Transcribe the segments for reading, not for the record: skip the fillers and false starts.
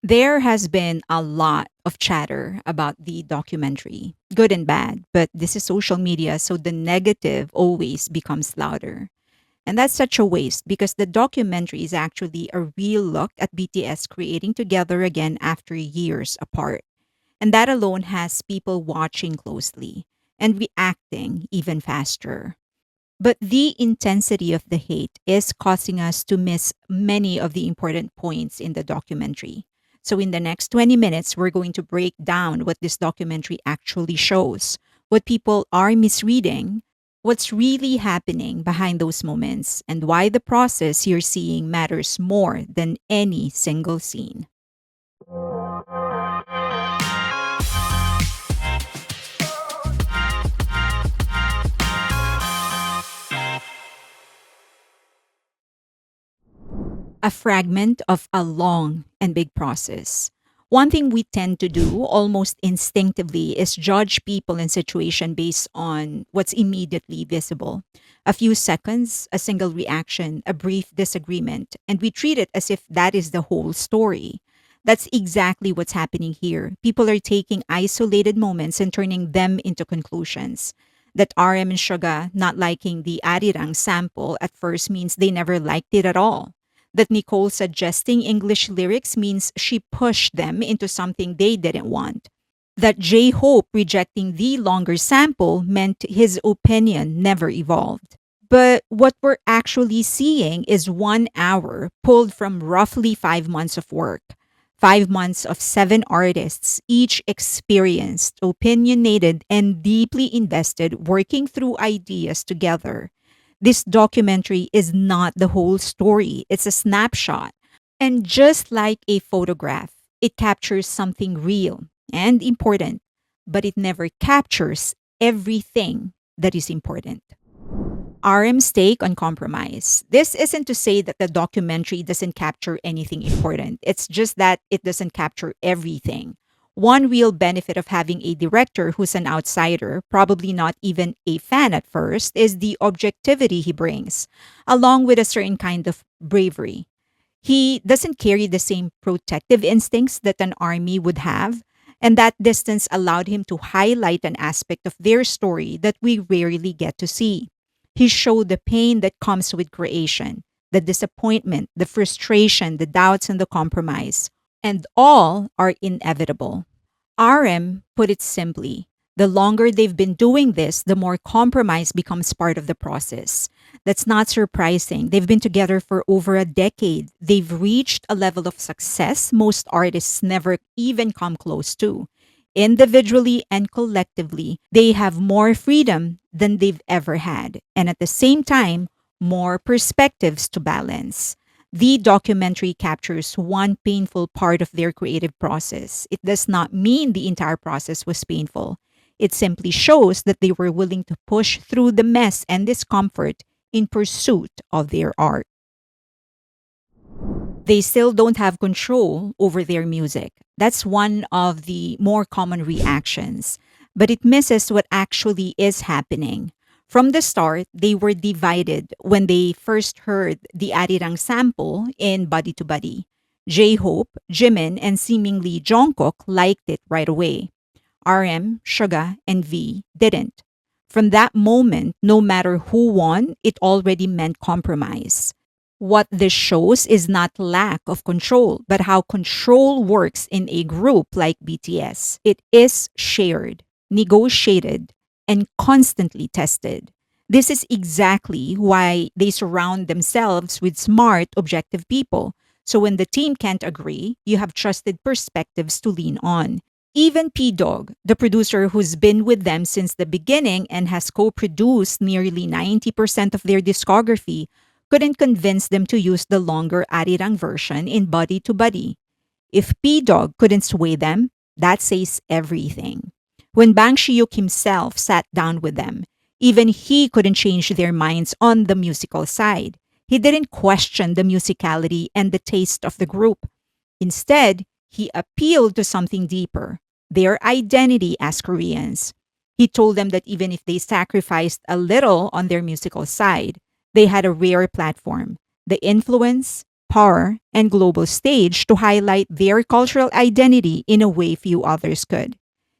There has been a lot of chatter about the documentary, good and bad, but this is social media, so the negative always becomes louder. And that's such a waste because the documentary is actually a real look at BTS creating together again after years apart. And that alone has people watching closely and reacting even faster. But the intensity of the hate is causing us to miss many of the important points in the documentary. So, in the next 20 minutes, we're going to break down what this documentary actually shows, what people are misreading, what's really happening behind those moments, and why the process you're seeing matters more than any single scene. A fragment of a long and big process. One thing we tend to do almost instinctively is judge people and situation based on what's immediately visible. A few seconds, a single reaction, a brief disagreement, and we treat it as if that is the whole story. That's exactly what's happening here. People are taking isolated moments and turning them into conclusions. That RM and Suga not liking the Arirang sample at first means they never liked it at all. That Nicole suggesting English lyrics means she pushed them into something they didn't want. That J Hope rejecting the longer sample meant his opinion never evolved. But what we're actually seeing is 1 hour pulled from roughly 5 months of work. 5 months of seven artists, each experienced, opinionated, and deeply invested, working through ideas together. This documentary is not the whole story, it's a snapshot. And just like a photograph, it captures something real and important, but it never captures everything that is important. RM's take on compromise. This isn't to say that the documentary doesn't capture anything important. It's just that it doesn't capture everything. One real benefit of having a director who's an outsider, probably not even a fan at first, is the objectivity he brings, along with a certain kind of bravery. He doesn't carry the same protective instincts that an army would have, and that distance allowed him to highlight an aspect of their story that we rarely get to see. He showed the pain that comes with creation, the disappointment, the frustration, the doubts, and the compromise, and all are inevitable. RM put it simply: the longer they've been doing this, the more compromise becomes part of the process. That's not surprising. They've been together for over a decade. They've reached a level of success most artists never even come close to. Individually and collectively, they have more freedom than they've ever had, and at the same time, more perspectives to balance. The documentary captures one painful part of their creative process. It does not mean the entire process was painful. It simply shows that they were willing to push through the mess and discomfort in pursuit of their art. They still don't have control over their music. That's one of the more common reactions. But it misses what actually is happening. From the start, they were divided when they first heard the Arirang sample in Body to Body. J-Hope, Jimin, and seemingly Jungkook liked it right away. RM, Suga, and V didn't. From that moment, no matter who won, it already meant compromise. What this shows is not lack of control, but how control works in a group like BTS. It is shared, negotiated, and constantly tested. This is exactly why they surround themselves with smart, objective people. So when the team can't agree, you have trusted perspectives to lean on. Even P Dog, the producer who's been with them since the beginning and has co produced nearly 90% of their discography, couldn't convince them to use the longer Arirang version in Body to Body. If P Dog couldn't sway them, that says everything. When Bang Shiyuk himself sat down with them, even he couldn't change their minds on the musical side. He didn't question the musicality and the taste of the group. Instead, he appealed to something deeper: their identity as Koreans. He told them that even if they sacrificed a little on their musical side, they had a rare platform: the influence, power and global stage to highlight their cultural identity in a way few others could.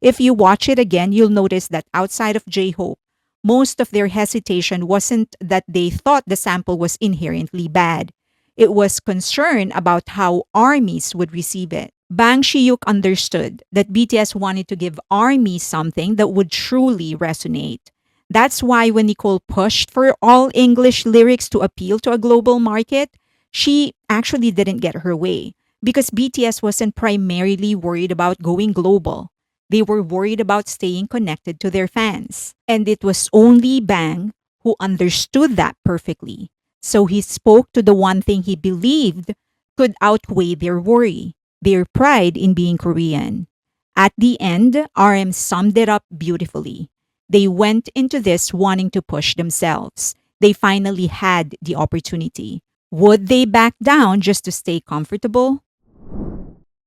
If you watch it again, you'll notice that outside of J Hope, most of their hesitation wasn't that they thought the sample was inherently bad. It was concern about how armies would receive it. Bang Shiyuk understood that BTS wanted to give armies something that would truly resonate. That's why when Nicole pushed for all English lyrics to appeal to a global market, she actually didn't get her way because BTS wasn't primarily worried about going global. They were worried about staying connected to their fans. And it was only Bang who understood that perfectly. So he spoke to the one thing he believed could outweigh their worry, their pride in being Korean. At the end, RM summed it up beautifully. They went into this wanting to push themselves. They finally had the opportunity. Would they back down just to stay comfortable?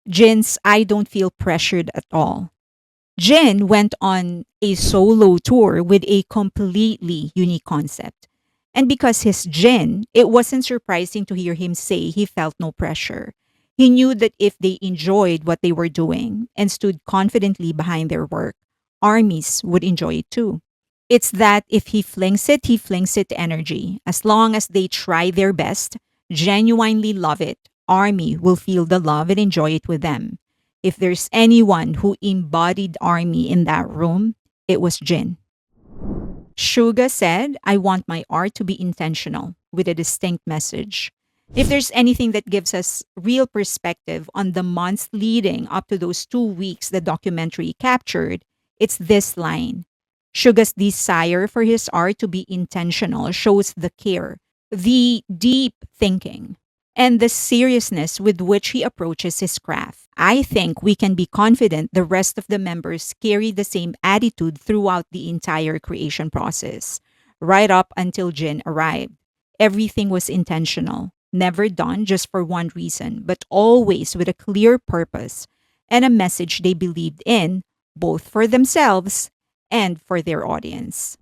Jin's I don't feel pressured at all. Jin went on a solo tour with a completely unique concept. And because he's Jin, it wasn't surprising to hear him say he felt no pressure. He knew that if they enjoyed what they were doing and stood confidently behind their work, armies would enjoy it too. It's that if he flings it energy. As long as they try their best, genuinely love it, army will feel the love and enjoy it with them. If there's anyone who embodied army in that room, it was Jin. Suga said, I want my art to be intentional with a distinct message. If there's anything that gives us real perspective on the months leading up to those 2 weeks the documentary captured, it's this line. Suga's desire for his art to be intentional shows the care, the deep thinking, and the seriousness with which he approaches his craft. I think we can be confident the rest of the members carry the same attitude throughout the entire creation process, right up until Jin arrived. Everything was intentional, never done just for one reason, but always with a clear purpose and a message they believed in, both for themselves and for their audience.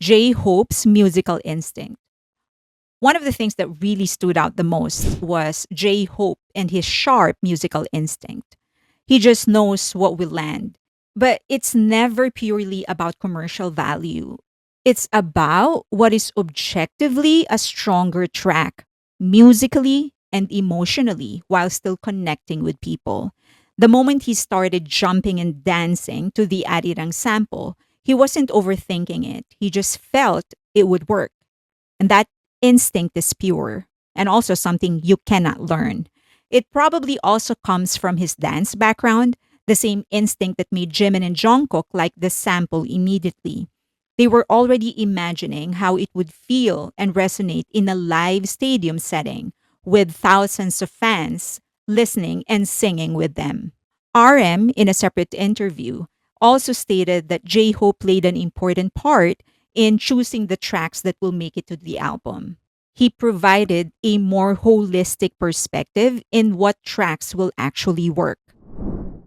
J Hope's musical instinct. One of the things that really stood out the most was J Hope and his sharp musical instinct. He just knows what will land. But it's never purely about commercial value. It's about what is objectively a stronger track, musically and emotionally, while still connecting with people. The moment he started jumping and dancing to the Arirang sample, he wasn't overthinking it. He just felt it would work. And that instinct is pure and also something you cannot learn. It probably also comes from his dance background, the same instinct that made Jimin and Jungkook like the sample immediately. They were already imagining how it would feel and resonate in a live stadium setting with thousands of fans listening and singing with them. RM, in a separate interview, also stated that J Hope played an important part in choosing the tracks that will make it to the album. He provided a more holistic perspective in what tracks will actually work.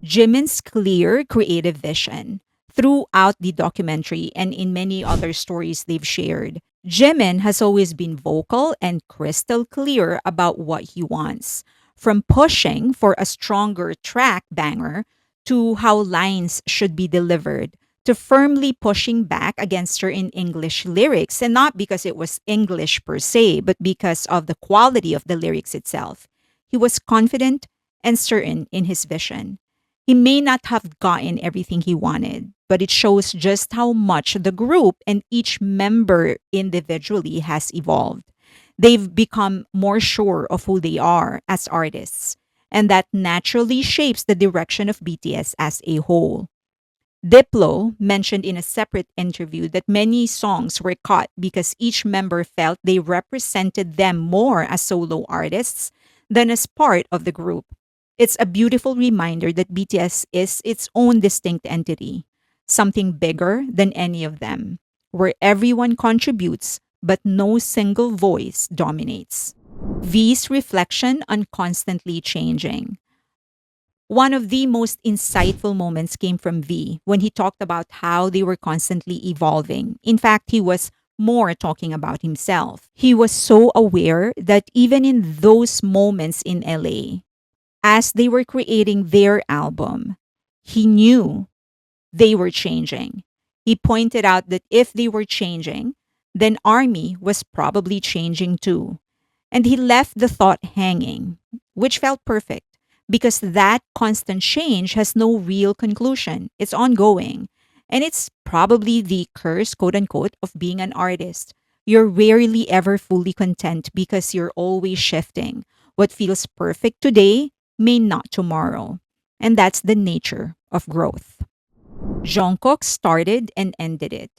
Jimin's clear creative vision throughout the documentary and in many other stories they've shared. Jimin has always been vocal and crystal clear about what he wants, from pushing for a stronger track banger to how lines should be delivered, to firmly pushing back against certain English lyrics, and not because it was English per se, but because of the quality of the lyrics itself. He was confident and certain in his vision. He may not have gotten everything he wanted, but it shows just how much the group and each member individually has evolved. They've become more sure of who they are as artists, and that naturally shapes the direction of BTS as a whole. Diplo mentioned in a separate interview that many songs were cut because each member felt they represented them more as solo artists than as part of the group. It's a beautiful reminder that BTS is its own distinct entity, something bigger than any of them, where everyone contributes but no single voice dominates. V's reflection on constantly changing. One of the most insightful moments came from V when he talked about how they were constantly evolving. In fact, he was more talking about himself. He was so aware that even in those moments in LA, as they were creating their album, he knew they were changing. He pointed out that if they were changing, then Army was probably changing too. And he left the thought hanging, which felt perfect because that constant change has no real conclusion. It's ongoing. And it's probably the curse, quote unquote, of being an artist. You're rarely ever fully content because you're always shifting. What feels perfect today may not tomorrow. And that's the nature of growth. Jungkook started and ended it.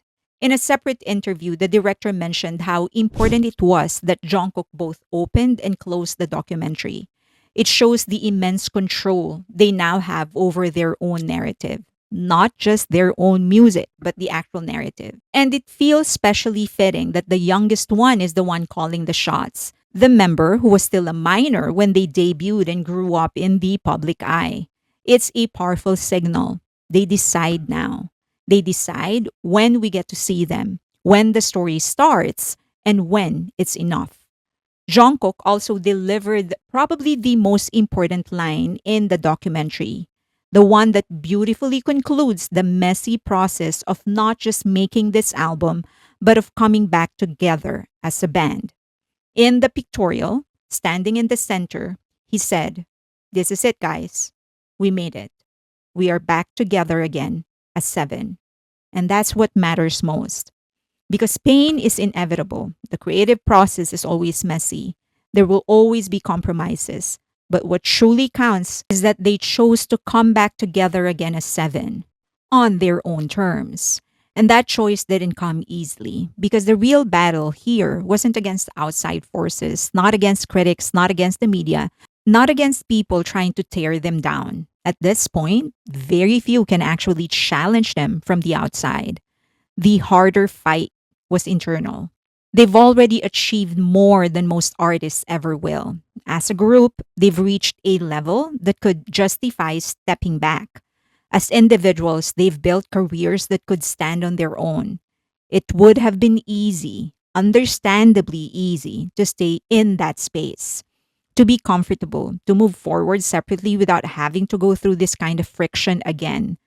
In a separate interview, the director mentioned how important it was that Jungkook both opened and closed the documentary. It shows the immense control they now have over their own narrative, not just their own music, but the actual narrative. And it feels specially fitting that the youngest one is the one calling the shots, the member who was still a minor when they debuted and grew up in the public eye. It's a powerful signal. They decide now. They decide when we get to see them, when the story starts, and when it's enough. Jungkook also delivered probably the most important line in the documentary, the one that beautifully concludes the messy process of not just making this album, but of coming back together as a band. In the pictorial, standing in the center, he said, "This is it, guys. We made it. We are back together again as seven." And that's what matters most. Because pain is inevitable. The creative process is always messy. There will always be compromises. But what truly counts is that they chose to come back together again as seven on their own terms. And that choice didn't come easily because the real battle here wasn't against outside forces, not against critics, not against the media, not against people trying to tear them down. At this point, very few can actually challenge them from the outside. The harder fight was internal. They've already achieved more than most artists ever will. As a group, they've reached a level that could justify stepping back. As individuals, they've built careers that could stand on their own. It would have been easy, understandably easy, to stay in that space, to be comfortable, to move forward separately without having to go through this kind of friction again.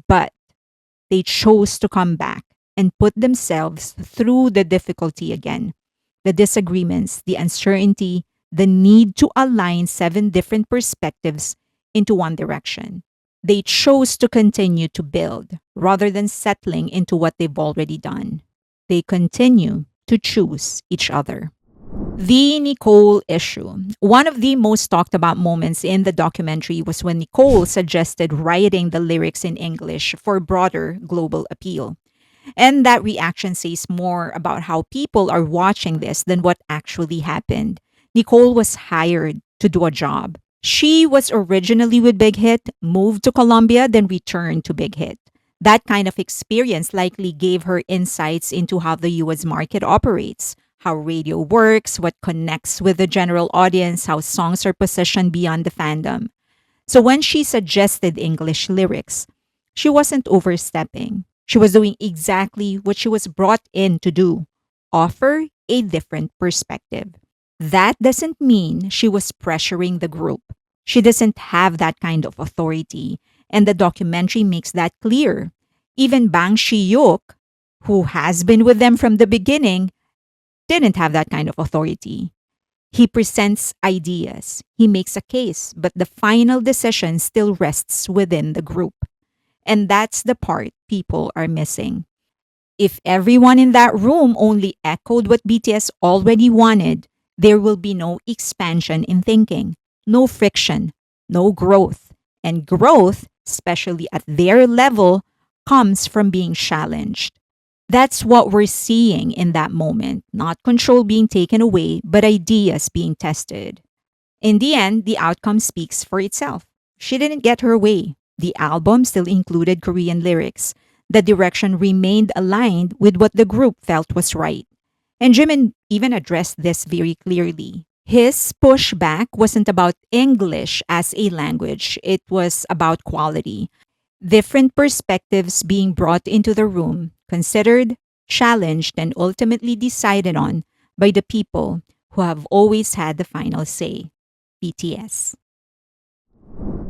But they chose to come back and put themselves through the difficulty again, the disagreements, the uncertainty, the need to align seven different perspectives into one direction. They chose to continue to build rather than settling into what they've already done. They continue to choose each other. The Nicole issue. One of the most talked about moments in the documentary was when Nicole suggested writing the lyrics in English for broader global appeal. And that reaction says more about how people are watching this than what actually happened. Nicole was hired to do a job. She was originally with Big Hit, moved to Colombia, then returned to Big Hit. That kind of experience likely gave her insights into how the US market operates, how radio works, what connects with the general audience, how songs are positioned beyond the fandom. So when she suggested English lyrics, she wasn't overstepping. She was doing exactly what she was brought in to do, offer a different perspective. That doesn't mean she was pressuring the group. She doesn't have that kind of authority, and the documentary makes that clear. Even Bang Shi-yuk, who has been with them from the beginning, didn't have that kind of authority. He presents ideas, he makes a case, but the final decision still rests within the group. And that's the part people are missing. If everyone in that room only echoed what BTS already wanted, there will be no expansion in thinking, no friction, no growth. And growth, especially at their level, comes from being challenged. That's what we're seeing in that moment. Not control being taken away, but ideas being tested. In the end, the outcome speaks for itself. She didn't get her way. The album still included Korean lyrics. The direction remained aligned with what the group felt was right. And Jimin even addressed this very clearly. His pushback wasn't about English as a language, it was about quality. Different perspectives being brought into the room, considered, challenged, and ultimately decided on by the people who have always had the final say. BTS.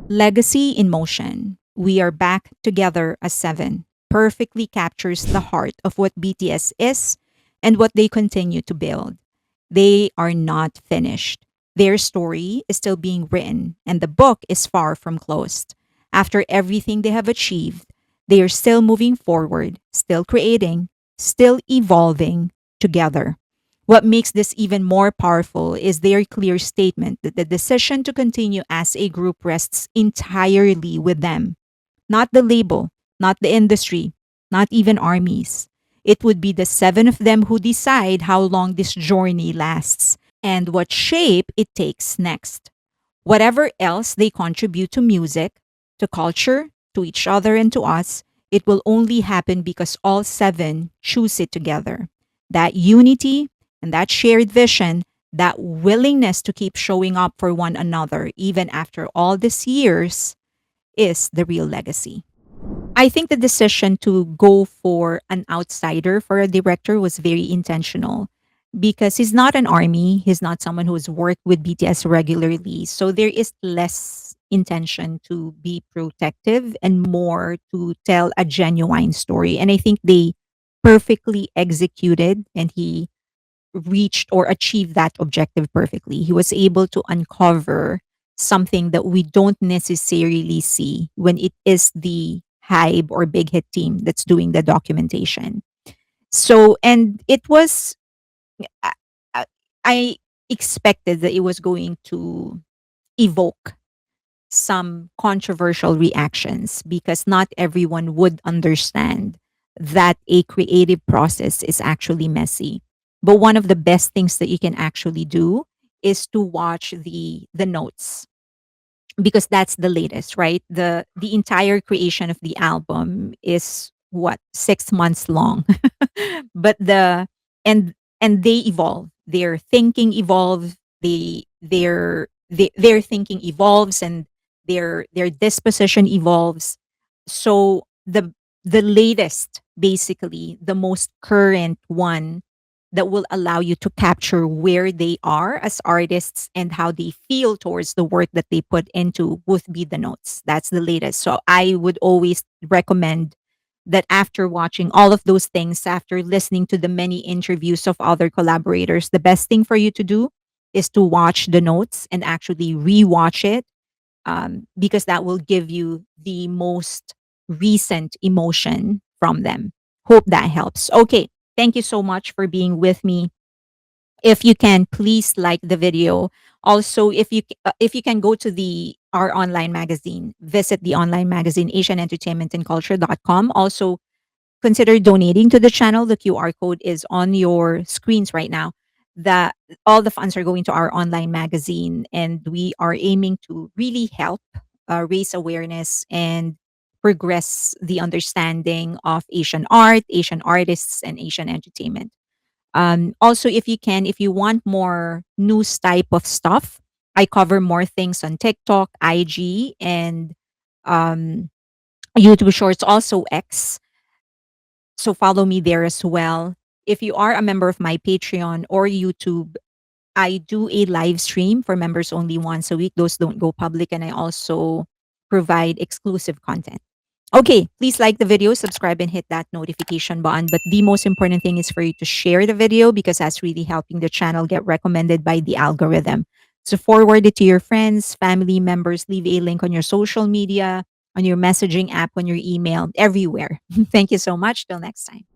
Legacy in Motion. We Are Back Together as Seven perfectly captures the heart of what BTS is and what they continue to build. They are not finished. Their story is still being written, and the book is far from closed. After everything they have achieved, they are still moving forward, still creating, still evolving together. What makes this even more powerful is their clear statement that the decision to continue as a group rests entirely with them, not the label, not the industry, not even armies. It would be the seven of them who decide how long this journey lasts and what shape it takes next. Whatever else they contribute to music, to culture, to each other, and to us, it will only happen because all seven choose it together. That unity and that shared vision, that willingness to keep showing up for one another, even after all these years, is the real legacy. I think the decision to go for an outsider for a director was very intentional because he's not an army. He's not someone who has worked with BTS regularly. So there is less intention to be protective and more to tell a genuine story. And I think they perfectly executed and he reached or achieved that objective perfectly. He was able to uncover something that we don't necessarily see when it is the Hybe or big hit team that's doing the documentation. So, and it was, I I- I expected that it was going to evoke some controversial reactions because not everyone would understand that a creative process is actually messy. But one of the best things that you can actually do is to watch the notes because that's the latest, right? The entire creation of the album is what 6 months long, but the and they evolve. Their thinking evolves. Their thinking evolves, and their disposition evolves. So the latest, basically the most current one that will allow you to capture where they are as artists and how they feel towards the work that they put into would be the notes. That's the latest. So I would always recommend that after watching all of those things, after listening to the many interviews of other collaborators, the best thing for you to do is to watch the notes and actually rewatch it because that will give you the most recent emotion from them. Hope that helps. Okay. Thank you so much for being with me. If you can, please like the video. Also, if you can go to the our online magazine, visit the online magazine asianentertainmentandculture.com. Also, consider donating to the channel. The QR code is on your screens right now. That all the funds are going to our online magazine, and we are aiming to really help raise awareness and progress the understanding of Asian art, Asian artists, and Asian entertainment. Also, if you can, if you want more news type of stuff, I cover more things on TikTok, IG, and um, YouTube Shorts, also X. So follow me there as well. If you are a member of my Patreon or YouTube, I do a live stream for members only once a week. Those don't go public, and I also provide exclusive content. Okay, please like the video, subscribe, and hit that notification button. But the most important thing is for you to share the video because that's really helping the channel get recommended by the algorithm. So forward it to your friends, family members, leave a link on your social media, on your messaging app, on your email, everywhere. Thank you so much. Till next time.